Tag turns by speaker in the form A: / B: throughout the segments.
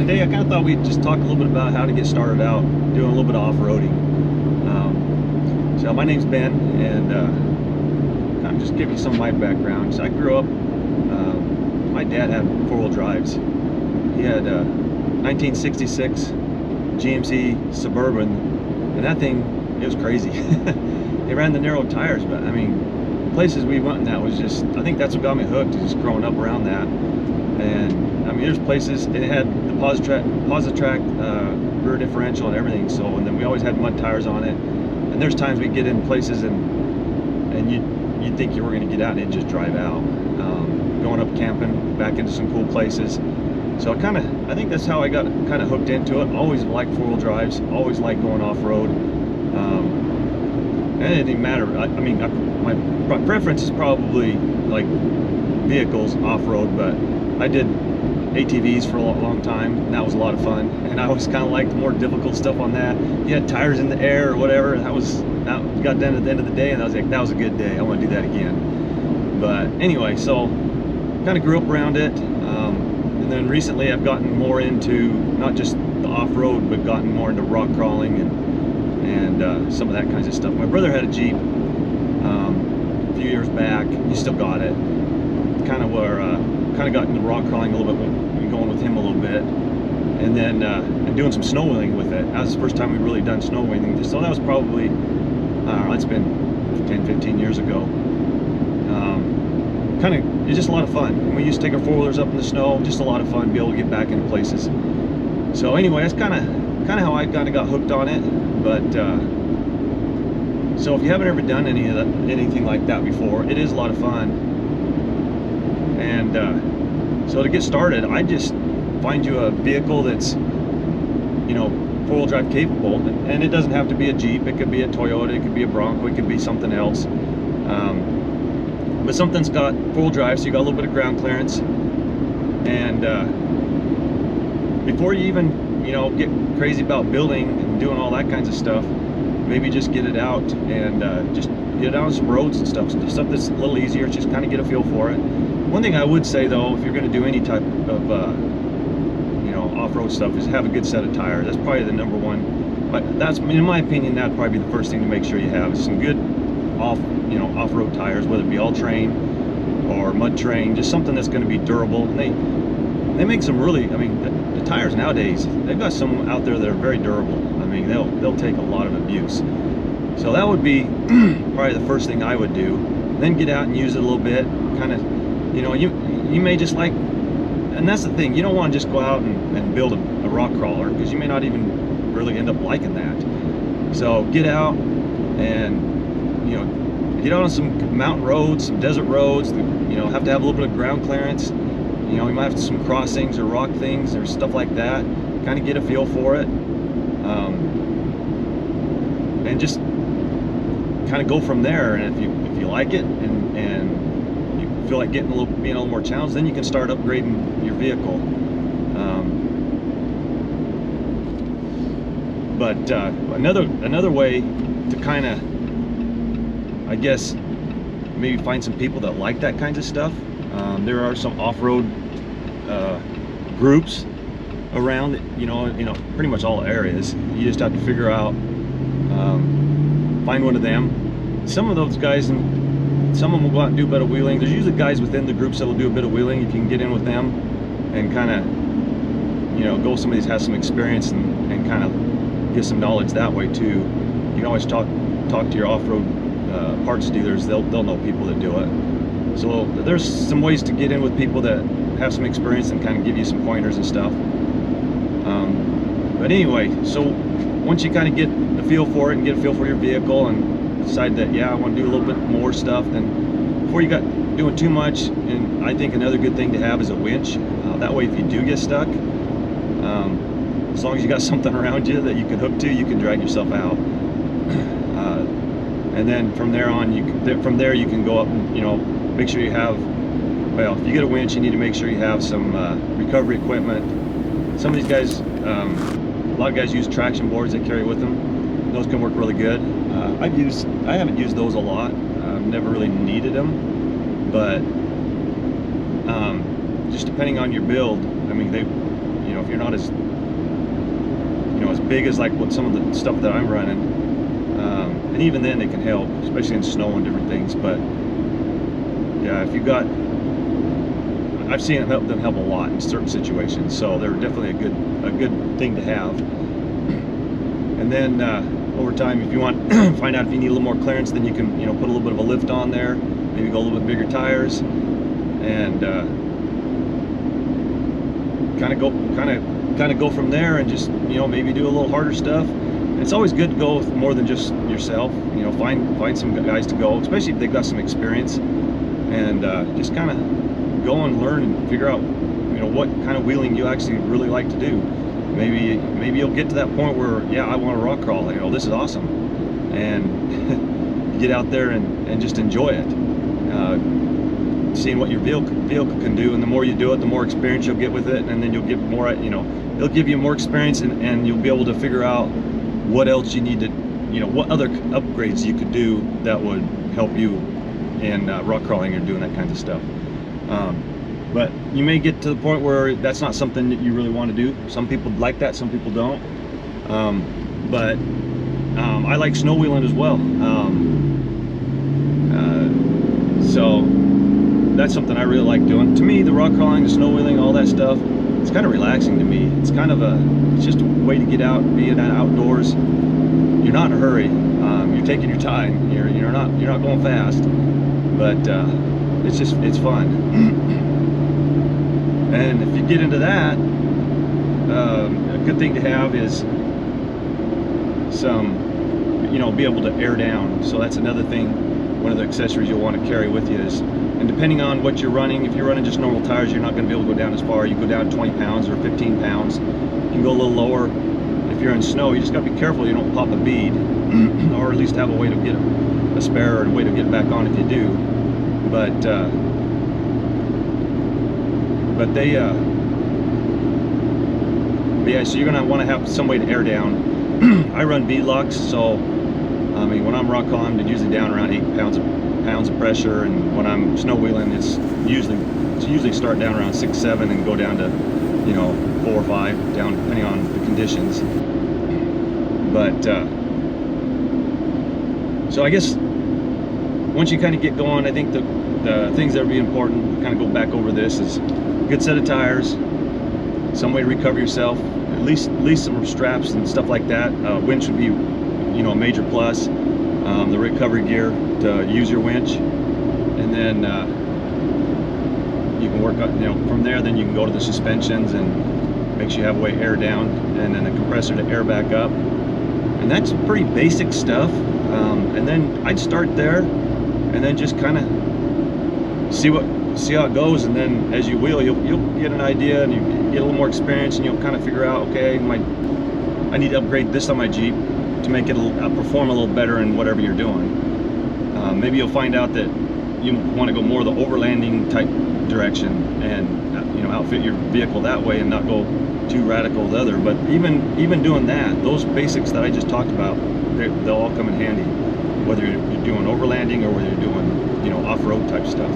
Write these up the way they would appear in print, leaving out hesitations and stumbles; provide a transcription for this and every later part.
A: today I kind of thought we'd just talk a little bit about how to get started out doing a little bit of off-roading. So my name's Ben, and kind of just give you some of my background. So I grew up, my dad had four-wheel drives. He had a 1966 GMC Suburban, and that thing, it was crazy. It ran the narrow tires, but I mean, places we went in that was just, I think that's what got me hooked, just growing up around that. And I mean, there's places, it had the Positrack rear differential and everything, so, and then we always had mud tires on it. And there's times we get in places and you'd think you were going to get out and it'd just drive out. Going up camping, back into some cool places. So I think that's how I got kind of hooked into it. Always liked four-wheel drives, always liked going off-road. And it didn't even matter. I mean, my preference is probably like vehicles off-road, but I did ATVs for a long time, and that was a lot of fun. And I always kind of liked the more difficult stuff on that. You had tires in the air or whatever. That got done at the end of the day, and I was like, that was a good day. I want to do that again. But anyway, so kind of grew up around it. And then recently I've gotten more into not just the off-road, but gotten more into rock crawling and some of that kinds of stuff. My brother had a Jeep a few years back. He still got it. Kind of got into rock crawling a little bit, going with him a little bit, and then and doing some snow wheeling with it. That was the first time we'd really done snow wheeling. So that was probably, I don't know, it's been 10, 15 years ago. It's just a lot of fun. And we used to take our four-wheelers up in the snow. Just a lot of fun, be able to get back into places. So anyway, that's kind of how I kind of got hooked on it. But so if you haven't ever done anything like that before, it is a lot of fun. And so to get started, I just find you a vehicle that's, you know, four-wheel drive capable, and it doesn't have to be a Jeep. It could be a Toyota, it could be a Bronco, it could be something else. But something's got four-wheel drive, so you got a little bit of ground clearance. And before you even, you know, get crazy about building and doing all that kinds of stuff, maybe just get it out and just get it out on some roads and stuff. So stuff that's a little easier, just kind of get a feel for it. One thing I would say though, if you're going to do any type of you know, off-road stuff, is have a good set of tires. That's probably the number one. But that's, in my opinion, that'd probably be the first thing to make sure you have, is some good off-road tires, whether it be all-terrain or mud terrain, just something that's going to be durable. And they make some really, I mean, the tires nowadays, they've got some out there that are very durable. I mean, they'll take a lot of abuse. So that would be probably the first thing I would do. Then get out and use it a little bit, kind of. You know, you may just like, and that's the thing, you don't want to just go out and build a rock crawler, because you may not even really end up liking that. So get out and, you know, get out on some mountain roads, some desert roads, you know, have to have a little bit of ground clearance. You know, you might have some crossings or rock things or stuff like that. Kind of get a feel for it. And just kind of go from there. And if you like it and feel like being a little more challenged, then you can start upgrading your vehicle. But another way to kind of, I guess, maybe find some people that like that kinds of stuff. There are some off-road groups around, you know, pretty much all areas. You just have to figure out, find one of them. Some of those guys, some of them will go out and do a bit of wheeling. There's usually guys within the groups that will do a bit of wheeling. If you can get in with them and kind of, you know, go, somebody that has some experience and kind of get some knowledge that way too. You can always talk to your off-road parts dealers. They'll know people that do it. So there's some ways to get in with people that have some experience and kind of give you some pointers and stuff. But anyway, so once you kind of get a feel for it and get a feel for your vehicle and decide that, yeah, I want to do a little bit more stuff, then before you got doing too much, and I think another good thing to have is a winch. That way, if you do get stuck, as long as you got something around you that you can hook to, you can drag yourself out. And then from there on, you can go up and, you know, make sure you have, well, if you get a winch, you need to make sure you have some recovery equipment. Some of these guys, a lot of guys use traction boards they carry with them. Those can work really good. I haven't used those a lot. I've never really needed them, but just depending on your build, I mean, they, you know, if you're not as, as big as like what some of the stuff that I'm running, and even then they can help, especially in snow and different things. But yeah, if you got, I've seen it help them help a lot in certain situations, so they're definitely a good thing to have. And then over time, if you want find out if you need a little more clearance, then you can put a little bit of a lift on there, maybe go a little bit bigger tires, and kind of go from there, and just maybe do a little harder stuff. It's always good to go with more than just yourself. Find some guys to go, especially if they've got some experience, and just kind of go and learn and figure out what kind of wheeling you actually really like to do. Maybe you'll get to that point where, yeah, I want to rock crawl. This is awesome, and get out there and just enjoy it. Seeing what your vehicle can do, and the more you do it, the more experience you'll get with it, and then you'll get more. It'll give you more experience, and you'll be able to figure out what else you need to, what other upgrades you could do that would help you in rock crawling or doing that kind of stuff. But you may get to the point where that's not something that you really want to do. Some people like that, some people don't. But I like snow wheeling as well. So that's something I really like doing. To me, the rock crawling, the snow wheeling, all that stuff, it's kind of relaxing to me. It's kind of it's just a way to get out, be in outdoors. You're not in a hurry. You're taking your time. You're not going fast, but it's fun. And if you get into that, a good thing to have is some, be able to air down. So that's another thing, one of the accessories you'll want to carry with you is, and depending on what you're running, if you're running just normal tires, you're not going to be able to go down as far. You go down 20 pounds or 15 pounds. You can go a little lower. If you're in snow, you just got to be careful you don't pop a bead, or at least have a way to get a spare or a way to get it back on if you do. But yeah, so you're gonna want to have some way to air down. I run bead locks, so I mean, when I'm rock crawling, it's usually down around 8 pounds of pressure, and when I'm snow wheeling, it's usually start down around 6, 7, and go down to 4 or 5, down depending on the conditions. But so I guess once you kind of get going, I think the things that would be important, kind of go back over this, is a good set of tires, some way to recover yourself, at least some straps and stuff like that. Winch would be, a major plus. The recovery gear to use your winch, and then you can work on, from there. Then you can go to the suspensions and make sure you have a way to air down, and then a compressor to air back up, and that's pretty basic stuff. And then I'd start there, and then just kind of see how it goes, and then as you wheel, you'll get an idea, and you get a little more experience, and you'll kind of figure out, okay, I need to upgrade this on my Jeep to make it perform a little better in whatever you're doing. Maybe you'll find out that you want to go more the overlanding type direction, and outfit your vehicle that way, and not go too radical the other. But even doing that, those basics that I just talked about, they'll all come in handy, whether you're doing overlanding or whether you're doing off-road type stuff.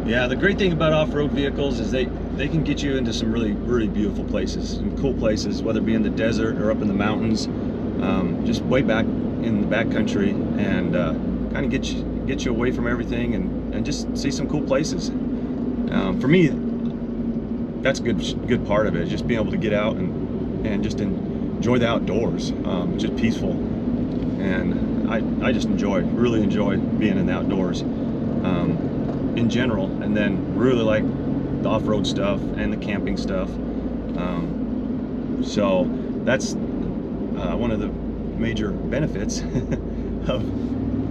A: Yeah, the great thing about off-road vehicles is they can get you into some really, really beautiful places, some cool places, whether it be in the desert or up in the mountains, just way back in the backcountry, and kind of get you away from everything, and just see some cool places. For me, that's a good part of it, just being able to get out and just enjoy the outdoors, just peaceful. And I just really enjoy being in the outdoors in general, and then really like the off-road stuff and the camping stuff. So that's one of the major benefits of,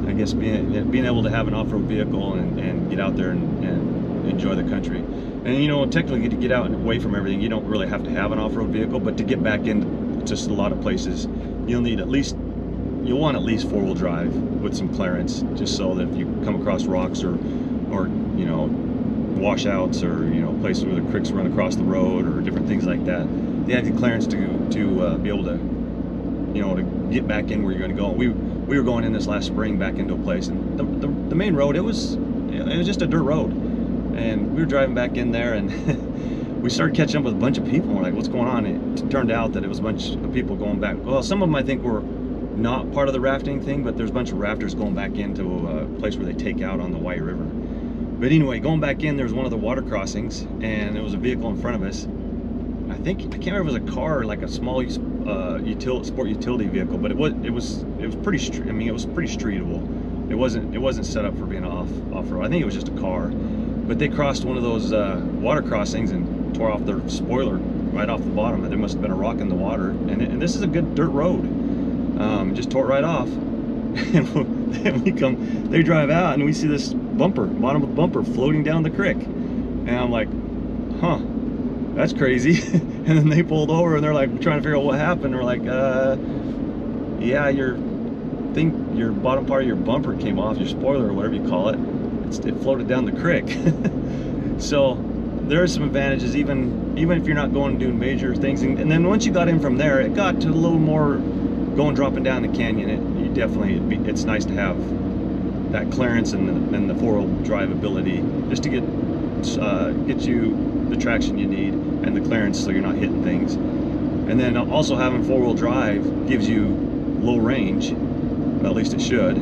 A: I guess, being able to have an off-road vehicle and get out there and enjoy the country. And technically, to get out and away from everything, you don't really have to have an off-road vehicle, but to get back in just a lot of places, you'll want at least 4-wheel drive with some clearance, just so that if you come across rocks or washouts, or places where the creeks run across the road, or different things like that, you have the clearance to be able to to get back in where you're going to go. We were going in this last spring back into a place, and the main road, it was just a dirt road, and we were driving back in there, and we started catching up with a bunch of people. We're like, what's going on? It turned out that it was a bunch of people going back. Well, some of them I think were not part of the rafting thing, but there's a bunch of rafters going back into a place where they take out on the White River. But anyway, going back in, there's one of the water crossings, and there was a vehicle in front of us. I can't remember if it was a car, like a small sport utility vehicle, but it was pretty. I mean, it was pretty streetable. It wasn't set up for being off-road. I think it was just a car. But they crossed one of those water crossings and tore off their spoiler right off the bottom. There must have been a rock in the water. And this is a good dirt road. Just tore it right off. And then they drive out and we see this bumper, bottom of the bumper, floating down the creek. And I'm like, huh, that's crazy. And then they pulled over and they're like trying to figure out what happened. We're like, yeah, your bottom part of your bumper came off, your spoiler or whatever you call it. It floated down the creek. So there are some advantages, even if you're not going and doing major things. And then once you got in from there, it got to a little more going dropping down the canyon. It's nice to have that clearance and the four-wheel drive ability just to get you the traction you need and the clearance so you're not hitting things. And then also having four-wheel drive gives you low range. Well, at least it should.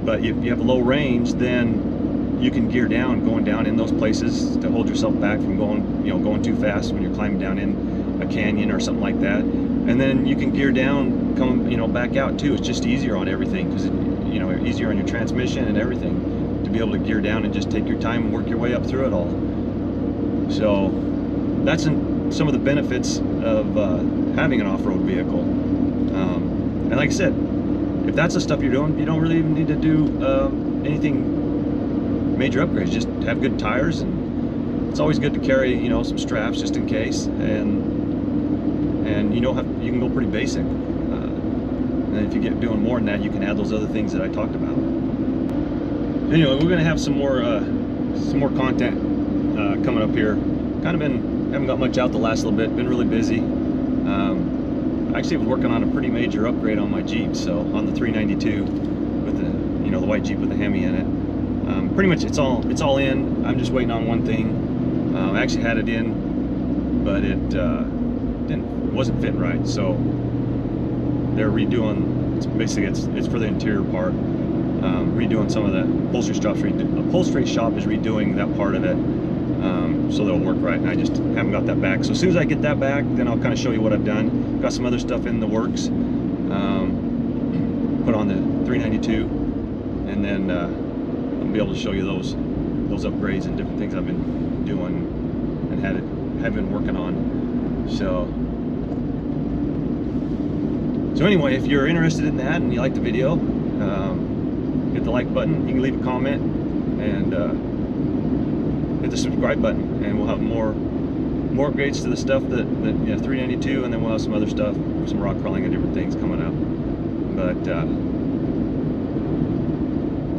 A: But if you have a low range, then you can gear down, going down in those places to hold yourself back from going too fast when you're climbing down in a canyon or something like that. And then you can gear down, back out too. It's just easier on everything because easier on your transmission and everything to be able to gear down and just take your time and work your way up through it all. So that's some of the benefits of having an off-road vehicle. And like I said, if that's the stuff you're doing, you don't really even need to do anything major upgrades. Just have good tires, and it's always good to carry some straps just in case. And you can go pretty basic. And if you get doing more than that, you can add those other things that I talked about. Anyway, we're gonna have some more content coming up here. Haven't got much out the last little bit. Been really busy. Actually, I was working on a pretty major upgrade on my Jeep, so on the 392 with the the white Jeep with the Hemi in it. Pretty much it's all in. I'm just waiting on one thing. I actually had it in, but it wasn't fitting right, so they're redoing. It's for the interior part. Redoing some of the upholstery shop. Upholstery shop is redoing that part of it. So they'll work right, and I just haven't got that back. So as soon as I get that back, then I'll kind of show you what I've done. Got some other stuff in the works, put on the 392, and then I'll be able to show you those upgrades and different things I've been doing and have been working on. So anyway, if you're interested in that and you like the video, hit the like button. You can leave a comment and hit the subscribe button, and we'll have more upgrades to the stuff that 392, and then we'll have some other stuff, some rock crawling and different things coming up. But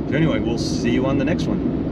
A: so anyway, we'll see you on the next one.